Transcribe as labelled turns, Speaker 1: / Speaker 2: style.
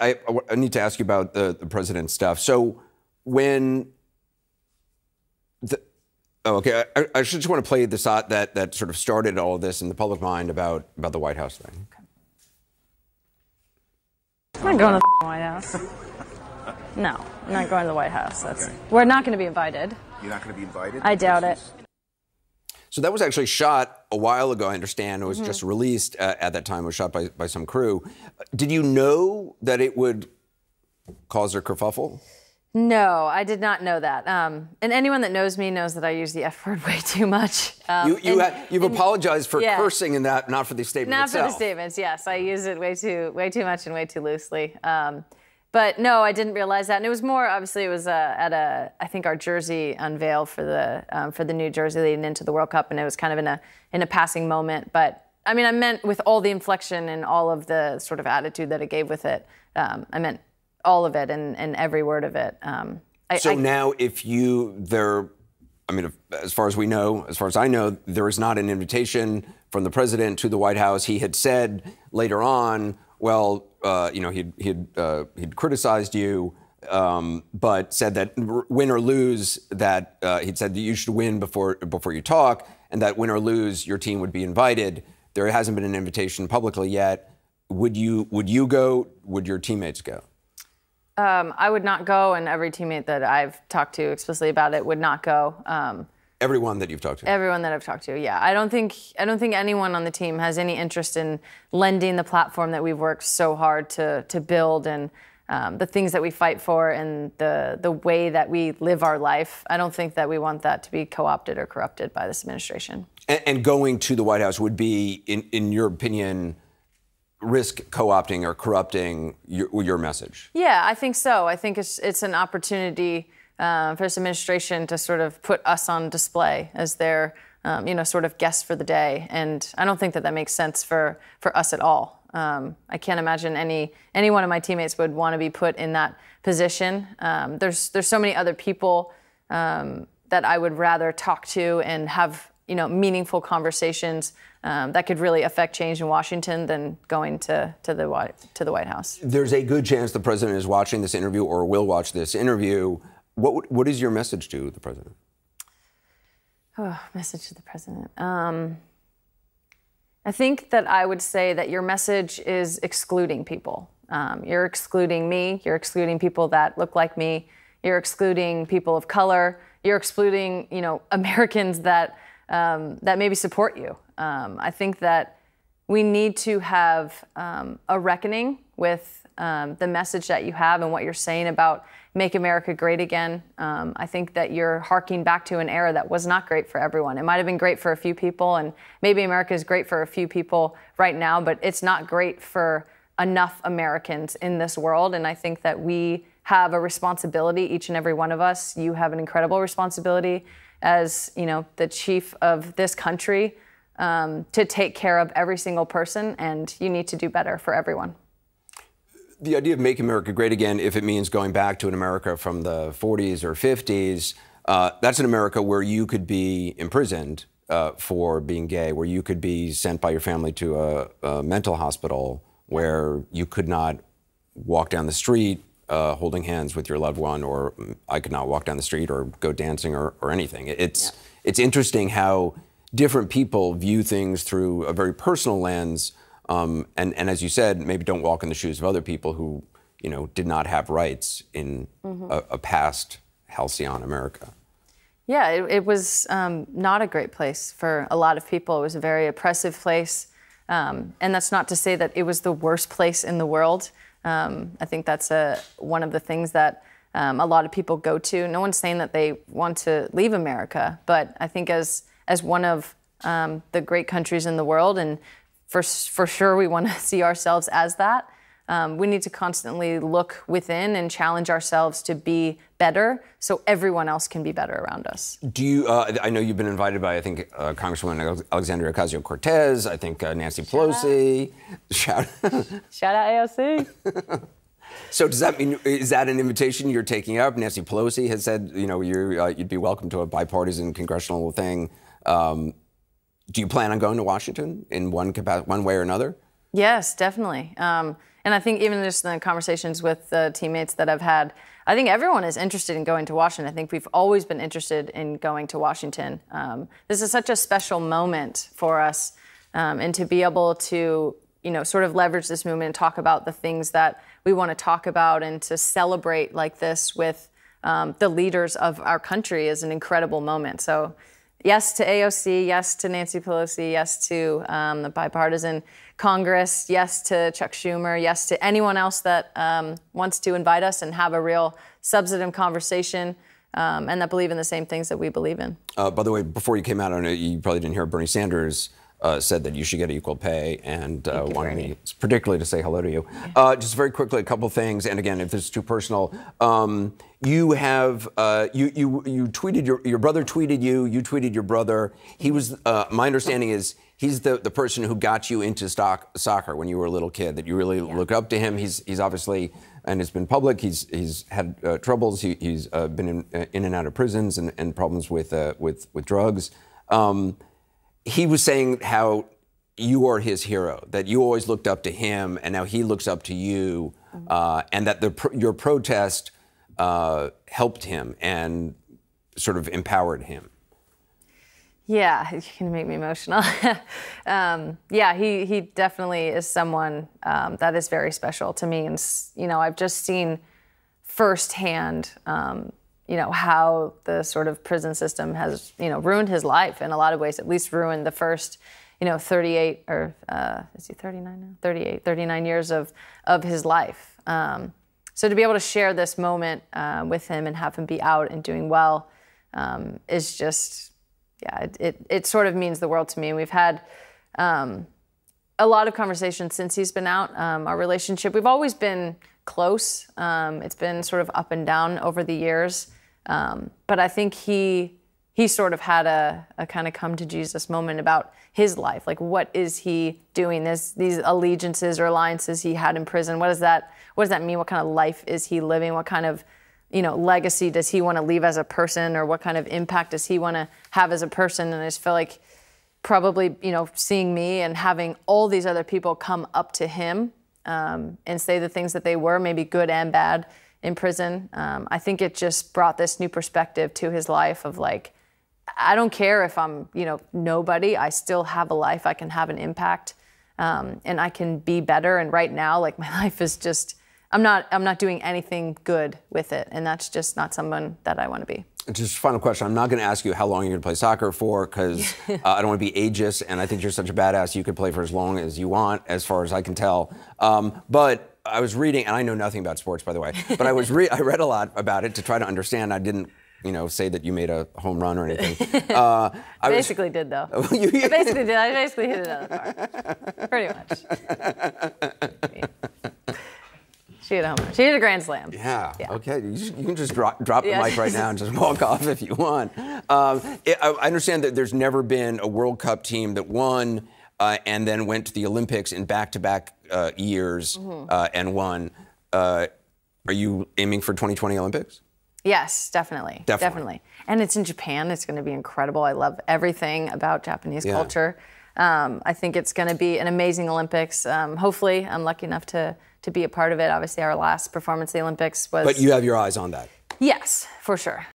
Speaker 1: I need to ask you about the president stuff. So when I just want to play the shot that sort of started all of this in the public mind about the White House thing.
Speaker 2: I'm not going to the White House. No, I'm not going to the White House. We're not going to be invited.
Speaker 3: You're not going to be invited?
Speaker 2: I doubt it.
Speaker 1: So that was actually shot a while ago, I understand. It was just released at that time. It was shot by some crew. Did you know that it would cause a kerfuffle?
Speaker 2: No, I did not know that. And anyone that knows me knows that I use the F word way too much.
Speaker 1: You've apologized for cursing in that, not for the statement itself.
Speaker 2: Not for the statements, yes. I use it way too much and way too loosely. But no, I didn't realize that. And it was more, obviously, it was I think our jersey unveil for the new jersey leading into the World Cup, and it was kind of in a passing moment. But I mean, I meant with all the inflection and all of the sort of attitude that it gave with it. I meant all of it and every word of it.
Speaker 1: Now, as far as we know, as far as I know, there is not an invitation from the president to the White House. He had said later on, well, he'd criticized you, but said that win or lose, that he'd said that you should win before you talk, and that win or lose, your team would be invited. There hasn't been an invitation publicly yet. Would you go? Would your teammates go?
Speaker 2: I would not go, and every teammate that I've talked to explicitly about it would not go.
Speaker 1: Everyone that you've talked to?
Speaker 2: Everyone that I've talked to, yeah. I don't think anyone on the team has any interest in lending the platform that we've worked so hard to build, and the things that we fight for, and the way that we live our life. I don't think that we want that to be co-opted or corrupted by this administration.
Speaker 1: And going to the White House would be, in your opinion, risk co-opting or corrupting your message? Yeah,
Speaker 2: I think so. I think it's an opportunity for this administration to sort of put us on display as their, sort of guests for the day. And I don't think that makes sense for us at all. I can't imagine any one of my teammates would want to be put in that position. There's so many other people that I would rather talk to and have meaningful conversations that could really affect change in Washington than going to the White House.
Speaker 1: There's a good chance the president is watching this interview or will watch this interview. What is your message to the president?
Speaker 2: Oh, message to the president. I think that I would say that your message is excluding people. You're excluding me. You're excluding people that look like me. You're excluding people of color. You're excluding, Americans that maybe support you. I think that we need to have a reckoning with the message that you have and what you're saying about Make America Great Again. I think that you're harking back to an era that was not great for everyone. It might have been great for a few people, and maybe America is great for a few people right now, but it's not great for enough Americans in this world. And I think that we have a responsibility, each and every one of us. You have an incredible responsibility as, the chief of this country, to take care of every single person, and you need to do better for everyone.
Speaker 1: The idea of Make America Great Again, if it means going back to an America from the 40s or 50s, that's an America where you could be imprisoned for being gay, where you could be sent by your family to a mental hospital, where you could not walk down the street holding hands with your loved one, or I could not walk down the street or go dancing or anything. It's interesting how different people view things through a very personal lens. And as you said, maybe don't walk in the shoes of other people who, did not have rights in a past halcyon America.
Speaker 2: Yeah, it was not a great place for a lot of people. It was a very oppressive place. And that's not to say that it was the worst place in the world. I think that's one of the things that a lot of people go to. No one's saying that they want to leave America, but I think as one of the great countries in the world, and for sure we want to see ourselves as that, we need to constantly look within and challenge ourselves to be better so everyone else can be better around us.
Speaker 1: Do you, I know you've been invited by, I think, Congresswoman Alexandria Ocasio-Cortez, I think Nancy Pelosi. Shout
Speaker 2: out AOC.
Speaker 1: So does that mean, is that an invitation you're taking up? Nancy Pelosi has said, you'd be welcome to a bipartisan congressional thing. Do you plan on going to Washington in one way or another?
Speaker 2: Yes, definitely. And I think even just in the conversations with the teammates that I've had, I think everyone is interested in going to Washington. I think we've always been interested in going to Washington. This is such a special moment for us, and to be able to, sort of leverage this movement and talk about the things that we want to talk about, and to celebrate like this with the leaders of our country is an incredible moment. So yes to AOC, yes to Nancy Pelosi, yes to the bipartisan Congress, yes to Chuck Schumer, yes to anyone else that wants to invite us and have a real substantive conversation, and that believe in the same things that we believe in.
Speaker 1: By the way, before you came out on it, you probably didn't hear Bernie Sanders said that you should get equal pay, and wanted me particularly to say hello to you. Just very quickly, a couple things, and again, if this is too personal, you have you tweeted your brother tweeted you tweeted your brother. He was my understanding is he's the person who got you into soccer when you were a little kid. That you really looked up to him. He's obviously, and it's been public. He's had troubles. He's been in and out of prisons and problems with drugs. He was saying how you are his hero, that you always looked up to him, and now he looks up to you, and that your protest helped him and sort of empowered him.
Speaker 2: Yeah, you're gonna make me emotional. Yeah, he definitely is someone that is very special to me, and I've just seen firsthand. How the sort of prison system has, ruined his life in a lot of ways, at least ruined the first, 38 or is he 39 now? 39 years of his life. So to be able to share this moment with him and have him be out and doing well is just, it sort of means the world to me. And we've had a lot of conversations since he's been out. Our relationship, we've always been close. It's been sort of up and down over the years. But I think he sort of had a kind of come to Jesus moment about his life. Like, what is he doing? These allegiances or alliances he had in prison. What does that mean? What kind of life is he living? What kind of, legacy does he want to leave as a person, or what kind of impact does he want to have as a person? And I just feel like probably, seeing me and having all these other people come up to him, and say the things that they were, maybe good and bad, in prison. I think it just brought this new perspective to his life of like, I don't care if I'm, nobody, I still have a life, I can have an impact, and I can be better. And right now, like, my life is just, I'm not doing anything good with it. And that's just not someone that I want to be.
Speaker 1: Just final question. I'm not going to ask you how long you're going to play soccer for, because I don't want to be ageist, and I think you're such a badass. You could play for as long as you want, as far as I can tell. But I was reading, and I know nothing about sports, by the way, but I read a lot about it to try to understand. I didn't, say that you made a home run or anything.
Speaker 2: I basically did, though. I basically did. I basically hit it out of the park. Pretty much. She hit a home run. She hit a grand slam.
Speaker 1: Yeah. Okay. You can just drop the mic right now and just walk off if you want. I understand that there's never been a World Cup team that won and then went to the Olympics in back-to-back years and won. Are you aiming for 2020 Olympics?
Speaker 2: Yes, definitely. And it's in Japan. It's going to be incredible. I love everything about Japanese culture. I think it's going to be an amazing Olympics. Hopefully, I'm lucky enough to be a part of it. Obviously, our last performance at the Olympics was...
Speaker 1: But you have your eyes on that.
Speaker 2: Yes, for sure.